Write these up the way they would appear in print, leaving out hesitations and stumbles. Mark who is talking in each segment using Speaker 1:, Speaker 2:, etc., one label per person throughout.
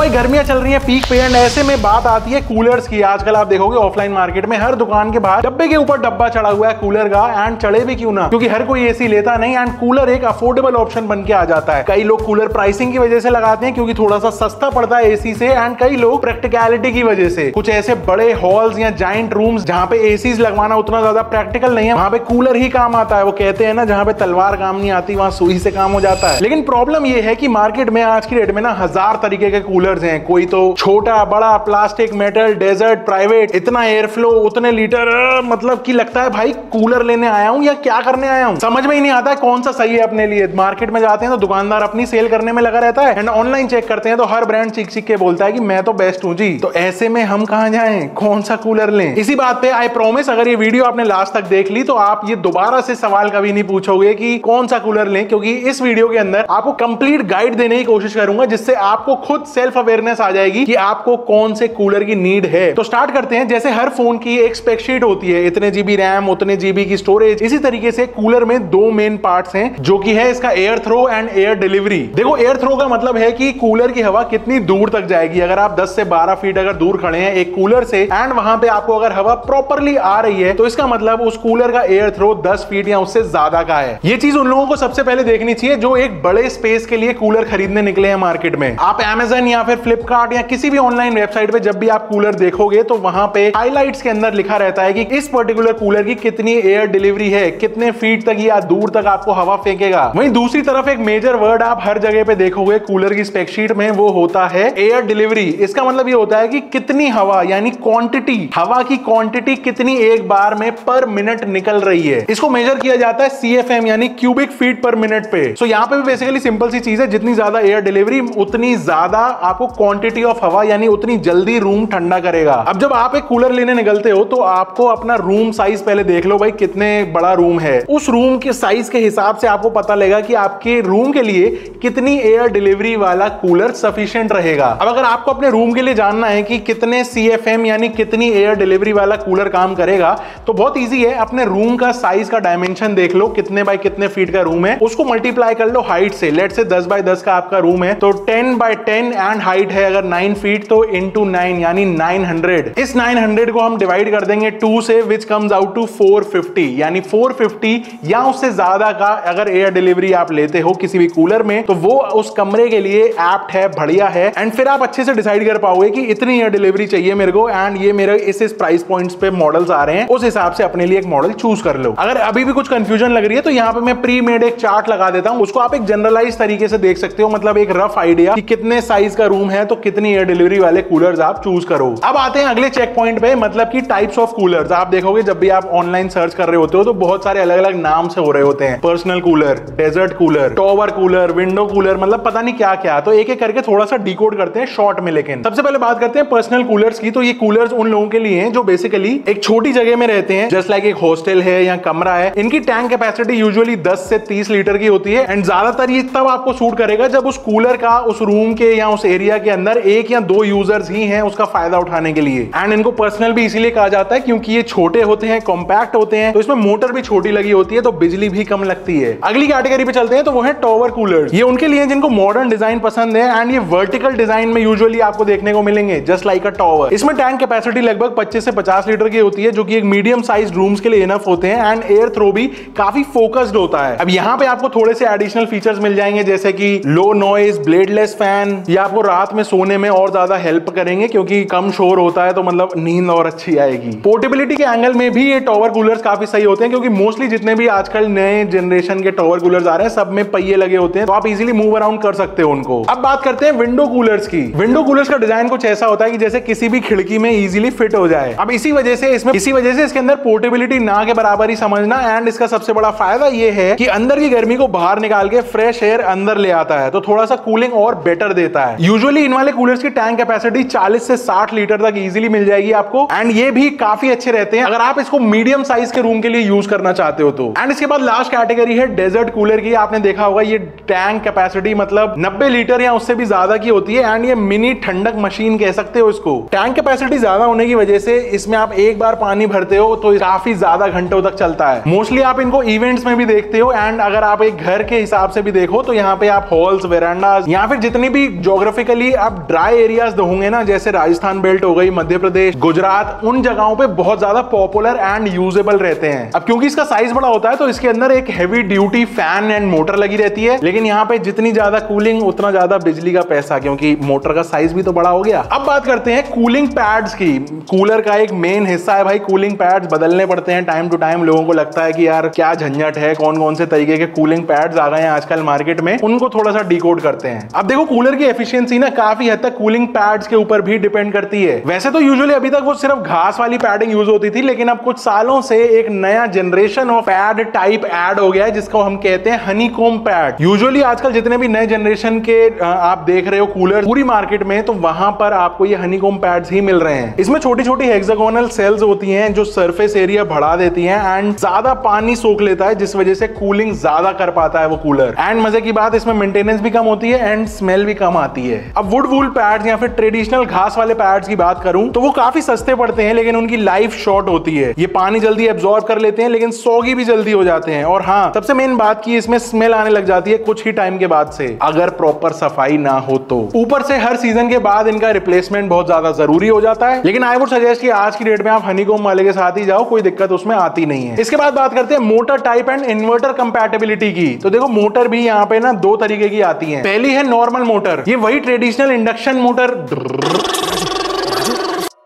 Speaker 1: भाई गर्मियां चल रही हैं पीक पे, एंड ऐसे में बात आती है कूलर्स की। आजकल आप देखोगे ऑफलाइन मार्केट में हर दुकान के बाहर डब्बे के ऊपर डब्बा चढ़ा हुआ है कूलर का, एंड चढ़े भी क्यों ना, क्योंकि हर कोई एसी लेता नहीं, एंड कूलर एक अफोर्डेबल ऑप्शन बन के आ जाता है। कई लोग कूलर प्राइसिंग की वजह से लगाते हैं क्योंकि थोड़ा सा सस्ता पड़ता है एसी से, एंड कई लोग प्रैक्टिकलिटी की वजह से। कुछ ऐसे बड़े हॉल्स या जाइंट रूम्स जहां पे एसीज लगवाना उतना ज्यादा प्रैक्टिकल नहीं है, वहां पे कूलर ही काम आता है। वो कहते हैं ना, जहां पे तलवार काम नहीं आती वहां सुई से काम हो जाता है। लेकिन प्रॉब्लम ये है कि मार्केट में आज की डेट में ना हजार तरीके के कूलर्स हैं, कोई तो छोटा बड़ा, प्लास्टिक, मेटल, डेजर्ट, प्राइवेट, इतना एयर फ्लो, उतने लीटर, मतलब कि लगता है भाई कूलर लेने आया हूं या क्या करने आया हूं। समझ में ही नहीं आता है कौन सा सही है अपने लिए। मार्केट में जाते हैं तो दुकानदार अपनी सेल करने में लगा रहता है, एंड ऑनलाइन चेक करते हैं तो हर ब्रांड चिक चिक के बोलता है कि मैं तो बेस्ट हूं जी। तो ऐसे में हम कहां जाएं, कौन सा कूलर लें? इसी बात पे आई प्रॉमिस, अगर ये वीडियो आपने लास्ट तक देख ली तो आप ये दोबारा से सवाल कभी नहीं पूछोगे कि कौन सा कूलर लें, क्योंकि इस वीडियो के अंदर आपको कंप्लीट गाइड देने की कोशिश करूंगा, जिससे आपको खुद सेल्फ अवेयरनेस आ जाएगी कि आपको कौन से कूलर की नीड है। तो स्टार्ट करते हैं। जैसे हर फोन की एक स्पेकशीट होती है, इतने जीबी रैम, उतने जीबी की स्टोरेज, इसी तरीके से कूलर में दो मेन पार्ट्स हैं, जो कि है इसका air throw and air delivery. देखो, एयर थ्रो का मतलब है कि कूलर की हवा कितनी दूर तक जाएगी। अगर आप 10 से 12 फीट अगर दूर खड़े हैं एक कूलर से, एंड वहां पे आपको अगर हवा प्रॉपरली आ रही है, तो इसका मतलब उस कूलर का एयर थ्रो 10 फीट या उससे ज्यादा का है। ये चीज उन लोगों को सबसे पहले देखनी चाहिए जो एक बड़े स्पेस के लिए कूलर खरीदने निकले हैं मार्केट में। आप Amazon या फिर फ्लिपकार्ट या किसी भी ऑनलाइन वेबसाइट पे जब भी आप कूलर देखोगे तो वहां पे हाइलाइट्स के अंदर लिखा रहता है कि इस पर्टिकुलर कूलर की कितनी एयर डिलीवरी है, कितने फीट तक या दूर तक आपको हवा फेंकेगा। वहीं दूसरी तरफ एक मेजर वर्ड आप हर जगह पे देखोगे कूलर की स्पेकशीट में, वो होता है एयर डिलीवरी। इसका मतलब ये होता है कि कितनी हवा, यानी क्वांटिटी, हवा की क्वांटिटी कितनी एक बार में पर मिनट निकल रही है। इसको मेजर किया जाता है CFM यानी क्यूबिक फीट पर मिनट पे। सो यहाँ पे भी बेसिकली सिंपल सी चीज है, जितनी ज्यादा एयर डिलीवरी उतनी ज्यादा आपको क्वांटिटी ऑफ हवा, यानी उतनी जल्दी रूम ठंडा करेगा। अब जब आप एक कूलर लेने निकलते हो तो आपको अपना रूम साइज पहले देख लो, भाई कितने बड़ा रूम है। उस रूम के साइज के हिसाब से आपको पता लगेगा कि आपके रूम के लिए कितनी एयर डिलीवरी वाला कूलर सफिशिएंट रहेगा। अब अगर आपको अपने रूम के लिए जानना है कि कितने CFM यानी कितनी एयर डिलीवरी वाला कूलर काम करेगा, तो बहुत ईजी है। अपने रूम का साइज का डायमेंशन देख लो, कितने बाय कितने फीट का रूम है, उसको मल्टीप्लाई कर लो हाइट से। लेट से 10 बाय 10 का आपका रूम है तो 10 बाय 10, एंड हाइट है अगर 9 फीट तो इंटू 9 यानी 900। इस 900 को हम डिवाइड कर देंगे 2 से, विच कम्स आउट टू 450, यानी 450 या उससे ज्यादा का अगर एयर डिलीवरी आप लेते हो किसी भी कूलर में, तो वो उस कमरे के लिए एप्ट है, बढ़िया है। एंड फिर आप अच्छे से डिसाइड कर पाओगे कि इतनी एयर डिलीवरी चाहिए मेरे को, एंड ये मेरे इस प्राइस पॉइंट्स पे मॉडल्स आ रहे हैं, उस हिसाब से अपने लिए एक मॉडल चूज कर लो। अगर अभी भी कुछ कंफ्यूजन लग रही है तो यहाँ पे मैं प्री मेड एक चार्ट लगा देता हूं, उसको आप एक जनरलाइज तरीके से देख सकते हो, मतलब एक रफ आइडिया कि कितने साइज का रूम है तो कितनी एयर डिलीवरी वाले कूलर्स आप चूज करो। अब आते हैं अगले चेक पॉइंट पे, मतलब कि टाइप्स ऑफ कूलर्स। आप देखोगे जब भी आप ऑनलाइन सर्च कर रहे होते हो तो बहुत सारे अलग अलग नाम से हो रहे होते हैं, personal cooler, desert cooler, tower cooler, window cooler, मतलब पता नहीं क्या क्या। तो एक एक करके थोड़ा सा डिकोड करते हैं शॉर्ट में। लेकिन सबसे पहले बात करते हैं पर्सनल कूलर्स की। तो ये कूलर्स उन लोगों के लिए हैं जो बेसिकली एक छोटी जगह में रहते हैं, जस्ट लाइक एक हॉस्टल है या कमरा है। इनकी टैंक कैपेसिटी यूजुअली 10 से 30 लीटर की होती है, एंड ज्यादातर ये तब आपको सूट करेगा जब उस कूलर का उस रूम के या उस एरिया के अंदर एक या दो यूजर्स ही हैं उसका फायदा उठाने के लिए। एंड इनको पर्सनल भी इसीलिए कहा जाता है क्योंकि ये छोटे होते हैं, कॉम्पैक्ट होते हैं, तो इसमें मोटर भी छोटी लगी होती है तो बिजली भी कम लगती है। अगली कैटेगरी पे चलते हैं, तो वो है टॉवर कूलर्स। ये उनके लिए जिनको मॉडर्न डिजाइन पसंद है, एंड ये वर्टिकल डिजाइन में यूजुअली आपको देखने को मिलेंगे, जस्ट लाइक अ टॉवर। इसमें टैंक कैपेसिटी लगभग 25 से 50 लीटर की होती है, जो कि एक मीडियम साइज रूम्स के लिए इनफ होते हैं, एंड एयर थ्रो भी काफी फोकस्ड होता है। अब यहाँ पे आपको थोड़े से एडिशनल फीचर्स मिल जाएंगे, जैसे कि लो नॉइज ब्लेडलेस फैन, ये आपको रात में सोने में और ज्यादा हेल्प करेंगे क्योंकि कम शोर होता है तो मतलब नींद और अच्छी आएगी। पोर्टेबिलिटी के एंगल में भी ये टॉवर कूलर्स काफी सही होते हैं, क्योंकि मोस्टली जितने भी आजकल नए जनरेशन के टॉवर कूलर्स आ रहे हैं सब में पहिए लगे होते हैं, तो आप इजीली मूव अराउंड कर सकते हो उनको। अब बात करते हैं विंडो कूलर्स की। विंडो कूलर्स का डिजाइन कुछ ऐसा होता है कि जैसे किसी भी खिड़की में इजीली फिट हो जाए। अब इसी वजह से इसके अंदर पोर्टेबिलिटी ना के बराबर ही समझना, एंड इसका सबसे बड़ा फायदा ये है कि अंदर की गर्मी को बाहर निकाल के फ्रेश एयर अंदर ले आता है, तो थोड़ा सा कूलिंग और बेटर देता है। यूजुअली इन वाले कूलर्स की टैंक कैपेसिटी 40 से 60 लीटर तक इजीली मिल जाएगी आपको, एंड ये भी काफी अच्छे रहते हैं अगर आप इसको मीडियम साइज के रूम के लिए यूज करना चाहते हो तो। एंड इसके बाद लास्ट कैटेगरी है डेजर्ट कूलर की। आपने देखा होगा ये टैंक कैपेसिटी मतलब 90 लीटर या उससे भी ज्यादा की होती है, एंड ये मिनी ठंडक मशीन कह सकते हो इसको। टैंक कैपेसिटी ज्यादा होने की वजह से इसमें आप एक बार पानी भरते हो तो काफी ज्यादा घंटों तक चलता है। मोस्टली आप इनको इवेंट्स में भी देखते हो, एंड अगर आप एक घर के हिसाब से भी देखो तो यहाँ पे आप हॉल्स, वेरांडास या फिर जितनी भी ज्योग्राफिकल स्पेसिफिकली आप ड्राई एरियाज होंगे ना, जैसे राजस्थान बेल्ट हो गई, मध्य प्रदेश, गुजरात, उन जगहों पे बहुत ज्यादा पॉपुलर एंड यूजेबल रहते हैं। अब क्योंकि इसका साइज बड़ा होता है तो इसके अंदर एक heavy duty fan and motor लगी रहती है, लेकिन यहाँ पे जितनी ज्यादा कूलिंग उतना ज्यादा बिजली का पैसा, क्योंकि मोटर का साइज भी तो बड़ा हो गया। अब बात करते हैं कूलिंग पैड्स की। कूलर का एक मेन हिस्सा है भाई कूलिंग पैड्स, बदलने पड़ते हैं टाइम टू टाइम। लोगों को लगता है कि यार क्या झंझट है, कौन कौन से तरीके के कूलिंग पैड्स आ गए हैं आजकल मार्केट में, उनको थोड़ा सा डिकोड करते हैं। अब देखो कूलर की एफिशिएंसी ना काफी हद तक कूलिंग पैड्स के ऊपर भी डिपेंड करती है। वैसे तो यूजुअली अभी तक वो सिर्फ घास वाली पैडिंग यूज होती थी, लेकिन अब कुछ सालों से एक नया generation of pad type add हो गया है जिसको हम कहते हैं हनीकॉम्ब पैड। यूजुअली आजकल जितने भी नए जनरेशन के आप देख रहे हो कूलर पूरी मार्केट में, तो वहां पर आपको ये हनीकॉम्ब पैड्स ही मिल रहे हैं। इसमें छोटी छोटी हेक्सागोनल सेल्स होती हैं जो सरफेस एरिया बढ़ा देती हैं एंड ज्यादा पानी सोख लेता है, जिस वजह से कूलिंग ज्यादा कर पाता है वो कूलर। एंड मजे की बात, इसमें मेंटेनेंस भी कम होती है एंड स्मेल भी कम आती है। अब वुड वूल पैड्स या फिर ट्रेडिशनल घास वाले पैड्स की बात करूं तो वो काफी सस्ते पड़ते हैं, लेकिन उनकी लाइफ शॉर्ट होती है। ये पानी जल्दी एब्जॉर्ब कर लेते हैं, लेकिन सॉगी भी जल्दी हो जाते हैं। और हाँ, सबसे मेन बात की इसमें स्मेल आने लग जाती है कुछ ही टाइम के बाद से, अगर प्रॉपर सफाई ना हो तो। ऊपर से हर सीजन के बाद इनका रिप्लेसमेंट बहुत ज्यादा जरूरी हो जाता है, लेकिन आई वुड सजेस्ट कि आज की डेट में आप हनीकॉम्ब वाले के साथ ही जाओ, कोई दिक्कत उसमें आती नहीं है। इसके बाद बात करते हैं motor type and inverter compatibility की। तो देखो मोटर भी यहाँ पे ना दो तरीके की आती है। पहली है नॉर्मल मोटर, ये वही ट्रेडिशनल इंडक्शन मोटर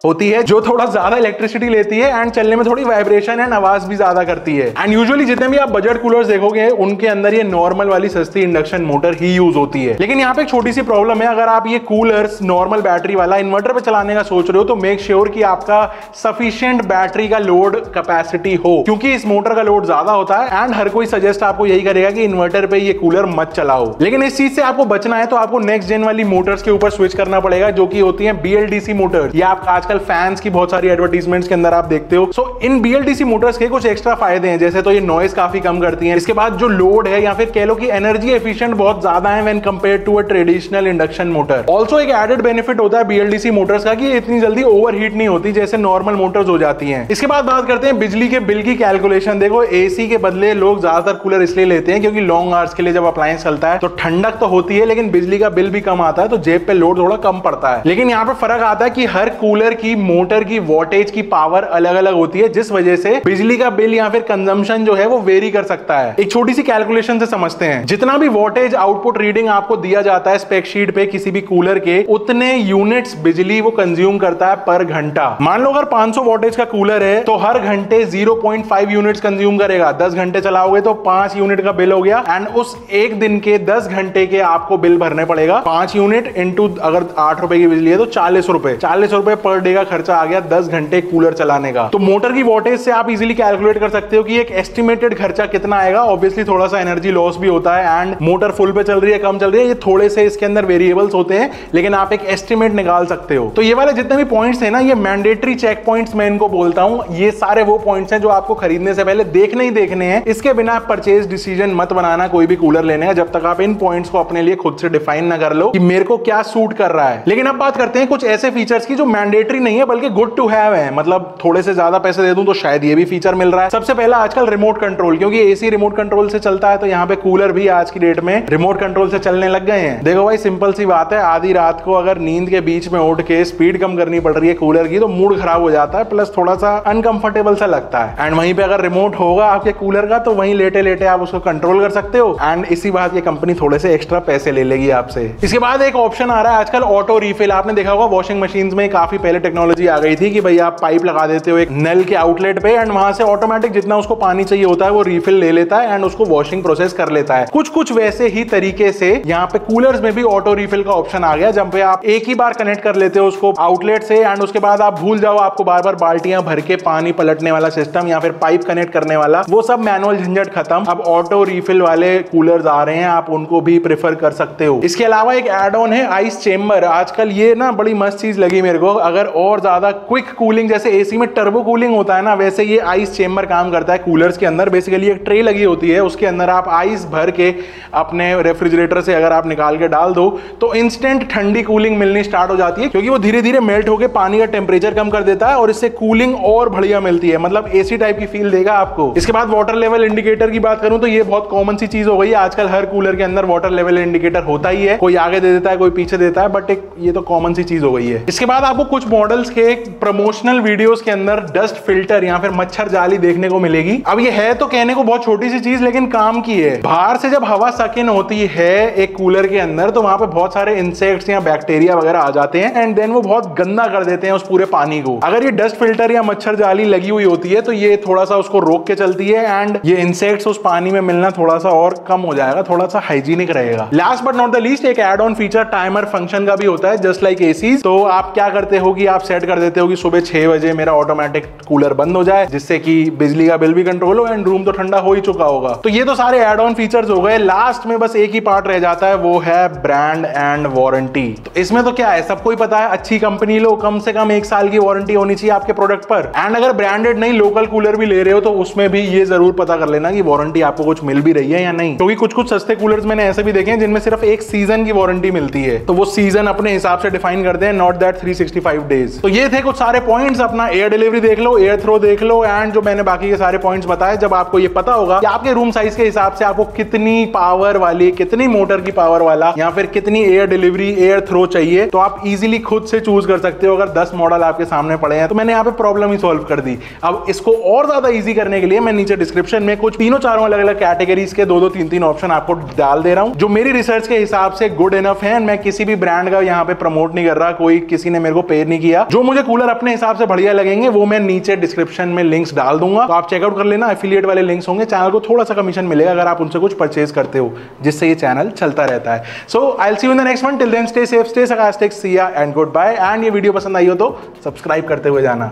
Speaker 1: होती है जो थोड़ा ज्यादा इलेक्ट्रिसिटी लेती है एंड चलने में थोड़ी वाइब्रेशन एंड आवाज भी ज्यादा करती है। एंड यूजुअली जितने भी आप बजट कूलर्स देखोगे उनके अंदर ये नॉर्मल वाली सस्ती इंडक्शन मोटर ही यूज होती है। लेकिन यहाँ पे एक छोटी सी प्रॉब्लम है, अगर आप ये कूलर्स नॉर्मल बैटरी वाला इन्वर्टर पे चलाने का सोच रहे हो तो मेक श्योर कि आपका सफिशिएंट बैटरी का लोड कैपेसिटी हो, क्योंकि इस मोटर का लोड ज्यादा होता है एंड हर कोई सजेस्ट आपको यही करेगा कि इन्वर्टर पे ये कूलर मत चलाओ। लेकिन इस चीज से आपको बचना है तो आपको नेक्स्ट जेन वाली मोटर्स के ऊपर स्विच करना पड़ेगा, जो कि होती है BLDC मोटर। ये आप आजकल फैंस की बहुत सारी एडवर्टाइजमेंट्स के अंदर आप देखते हो। सो इन BLDC मोटर्स के कुछ एक्स्ट्रा फायदे हैं, जैसे तो ये नॉइज काफी कम करती हैं। इसके बाद जो लोड है या फिर कह लो कि एनर्जी एफिशिएंट बहुत ज्यादा है when compare to a traditional induction motor. Also एक एडेड बेनिफिट होता है BLDC मोटर्स का कि ये इतनी जल्दी ओवरहीट नहीं होती जैसे नॉर्मल मोटर्स हो जाती हैं। इसके बाद बात करते हैं बिजली के बिल की कैलकुलेशन। देखो AC के बदले लोग ज्यादातर कूलर इसलिए लेते हैं क्योंकि लॉन्ग आवर्स के लिए जब अप्लायंस चलता है तो ठंडक तो होती है, लेकिन बिजली का बिल भी कम आता है, तो जेब पे लोड थोड़ा कम पड़ता है। लेकिन यहाँ पे फर्क आता है कि हर कूलर की मोटर की वोल्टेज की पावर अलग अलग होती है, जिस वजह से बिजली का बिल या फिर कंजम्पशन जो है वो वेरी कर सकता है। एक छोटी सी कैलकुलेशन से समझते हैं, जितना भी वोल्टेज आउटपुट रीडिंग आपको दिया जाता है स्पेक शीट पे किसी भी कूलर के, उतने यूनिट्स बिजली वो कंज्यूम करता है पर घंटा। मान लो अगर 500 वोल्टेज का कूलर है तो हर घंटे 0.5 यूनिट्स कंज्यूम करेगा। 10 घंटे चलाओगे तो 5 यूनिट का बिल हो गया एंड उस एक दिन के 10 घंटे के आपको बिल भरने पड़ेगा। 5 यूनिट इंटू अगर 8 रुपए की बिजली है तो 40 रुपए, 40 रुपए पर डे का खर्चा आ गया 10 घंटे कूलर चलाने का। तो मोटर की वोल्टेज से आप इजीली कैलकुलेट कर सकते हो कि एक एस्टिमेटेड खर्चा कितना आएगा। ऑब्वियसली थोड़ा सा एनर्जी लॉस भी होता है एंड मोटर फुल पे चल रही है कम चल रही है, ये थोड़े से इसके अंदर वेरिएबल्स होते हैं, लेकिन आप एक एस्टिमेट निकाल सकते हो। तो ये वाले जितने भी पॉइंट्स हैं ना, ये मैंडेटरी चेक पॉइंट्स मैं इनको बोलता हूं। ये सारे वो पॉइंट्स हैं जो आपको खरीदने से पहले देखने ही देखने हैं। इसके बिना परचेज डिसीजन मत बनाना कोई भी कूलर लेने का, जब तक आप इन पॉइंट्स को अपने लिए खुद से डिफाइन ना कर लो कि मेरे को क्या सूट कर रहा है। लेकिन अब बात करते हैं कुछ ऐसे फीचर्स की जो मैंडेटरी नहीं है बल्कि गुड टू हैव है, मतलब थोड़े से ज्यादा पैसे दे दूं तो शायद ये भी फीचर मिल रहा है। सबसे पहला आजकल रिमोट कंट्रोल, क्योंकि एसी रिमोट कंट्रोल से चलता है तो यहाँ पे कूलर भी आज की डेट में रिमोट कंट्रोल से चलने लग गए हैं। देखो भाई सिंपल सी बात है, आधी रात को अगर नींद के बीच में उठ के स्पीड कम करनी पड़ रही है कूलर की तो मूड खराब हो जाता है, प्लस थोड़ा सा अनकंफर्टेबल सा लगता है। एंड वहीं पे अगर रिमोट होगा आपके कूलर का तो वहीं लेटे लेटे आप उसको कंट्रोल कर सकते हो एंड इसी बात ये कंपनी थोड़े से एक्स्ट्रा पैसे ले लेगी आपसे। इसके बाद एक ऑप्शन आ रहा है आजकल ऑटो रिफिल। आपने देखा होगा वॉशिंग मशीन में काफी पहले टेक्नोलॉजी आ गई थी कि भाई आप पाइप लगा देते हो एक नल के आउटलेट पे एंड वहां से ऑटोमेटिक जितना उसको पानी चाहिए होता है वो रिफिल ले लेता है एंड उसको वॉशिंग प्रोसेस कर लेता है। कुछ वैसे ही तरीके से यहाँ पे कूलर्स में भी ऑटो रिफिल का ऑप्शन आ गया, जब पे आप एक ही बार कनेक्ट कर लेते हो उसको आउटलेट से एंड उसके बाद आप भूल जाओ आपको बार बार बाल्टियां भर के पानी पलटने वाला सिस्टम या फिर पाइप कनेक्ट करने वाला, वो सब मैनुअल झंझट खत्म। अब ऑटो रिफिल वाले कूलर्स आ रहे हैं, आप उनको भी प्रेफर कर सकते हो। इसके अलावा एक एड ऑन है आइस चेंबर। आजकल ये ना बड़ी मस्त चीज लगी मेरे को, अगर और ज्यादा क्विक कूलिंग, जैसे एसी में टर्बो कूलिंग होता है ना, वैसे ये आइस चेंबर काम करता है कूलर्स के अंदर। बेसिकली एक ट्रे लगी होती है, उसके अंदर आप आइस भर के अपने रेफ्रिजरेटर से अगर आप निकाल के डाल दो तो इंस्टेंट ठंडी कूलिंग मिलनी स्टार्ट हो जाती है, क्योंकि वो धीरे धीरे मेल्ट होकर पानी का टेम्परेचर कम कर देता है और इससे कूलिंग और बढ़िया मिलती है, मतलब एसी टाइप की फील देगा आपको। इसके बाद वाटर लेवल इंडिकेटर की बात करूं तो ये बहुत कॉमन सी चीज हो गई है आजकल, हर कूलर के अंदर वाटर लेवल इंडिकेटर होता ही है, कोई आगे दे देता है कोई पीछे देता है, बट एक ये तो कॉमन सी चीज हो गई है। इसके बाद आपको कुछ मॉडल्स के प्रमोशनल वीडियोस के अंदर डस्ट फिल्टर या फिर मच्छर जाली देखने को मिलेगी। अब ये है तो कहने को बहुत छोटी सी चीज, लेकिन काम की है। बाहर से जब हवा सक इन होती है एक कूलर के अंदर तो वहां पे बहुत सारे इंसेक्ट्स या बैक्टीरिया वगैरह आ जाते हैं एंड देन वो बहुत गंदा कर देते हैं उस पूरे पानी को। अगर ये डस्ट फिल्टर या मच्छर जाली लगी हुई होती है तो ये थोड़ा सा उसको रोक के चलती है एंड ये इंसेक्ट्स उस पानी में मिलना थोड़ा सा और कम हो जाएगा, थोड़ा सा हाइजीनिक रहेगा। Last but not the least, एक add on feature timer function का भी होता है, जस्ट लाइक एसी। तो आप क्या करते हो कि आप सेट कर देते हो कि सुबह 6 बजे मेरा ऑटोमेटिक कूलर बंद हो जाए, जिससे कि बिजली का बिल भी कंट्रोल हो एंड रूम तो ठंडा हो ही चुका होगा। तो ये तो सारे एड ऑन फीचर्स हो गए। लास्ट में बस एक ही पार्ट रह जाता है, वो है ब्रांड एंड वारंटी। तो इसमें तो क्या है, सबको ही पता है, अच्छी कंपनी लो, कम से कम 1 साल की वारंटी होनी चाहिए आपके प्रोडक्ट पर। एंड अगर ब्रांडेड नहीं लोकल कूलर भी ले रहे हो तो उसमें भी ये जरूर पता कर लेना कि वारंटी आपको कुछ मिल भी रही है या नहीं, क्योंकि कुछ सस्ते कूलर्स मैंने ऐसे भी देखे हैं जिनमें सिर्फ 1 सीजन की वारंटी मिलती है, तो वो सीजन अपने हिसाब से डिफाइन करते हैं, नॉट दैट 365 डेज। तो ये थे कुछ सारे पॉइंट्स। अपना एयर डिलीवरी देख लो, एयर थ्रो देख लो एंड जो मैंने बाकी के सारे पॉइंट्स बताए। जब आपको ये पता होगा कि आपके रूम साइज के हिसाब से आपको कितनी पावर वाली, कितनी मोटर की पावर वाला या फिर कितनी एयर डिलीवरी, एयर थ्रो चाहिए, तो आप इजीली खुद से चूज कर सकते हो। अगर 10 मॉडल आपके सामने पड़े हैं तो मैंने यहाँ पे प्रॉब्लम ही सॉल्व कर दी। अब इसको और ज्यादा इजी करने के लिए मैं नीचे डिस्क्रिप्शन में कुछ तीनों चारों अलग अलग कैटेगरीज के 2-2, 3-3 ऑप्शन आपको डाल दे रहा हूं, जो मेरी रिसर्च के हिसाब से गुड इनफ है। मैं किसी भी ब्रांड का यहाँ पे प्रमोट नहीं कर रहा, कोई किसी ने मेरे को पे नहीं किया। जो मुझे कूलर अपने हिसाब से बढ़िया लगेंगे वो मैं नीचे डिस्क्रिप्शन में लिंक्स डाल दूंगा, तो आप चेकआउट कर लेना। एफिलिएट वाले लिंक्स होंगे, चैनल को थोड़ा सा कमीशन मिलेगा अगर आप उनसे कुछ परचेज करते हो, जिससे ये चैनल चलता रहता है। So I will see you in the next one. Till then stay safe, stay sarcastic, see ya and goodbye। And ये वीडियो पसंद आई हो तो सब्सक्राइब करते हुए जाना।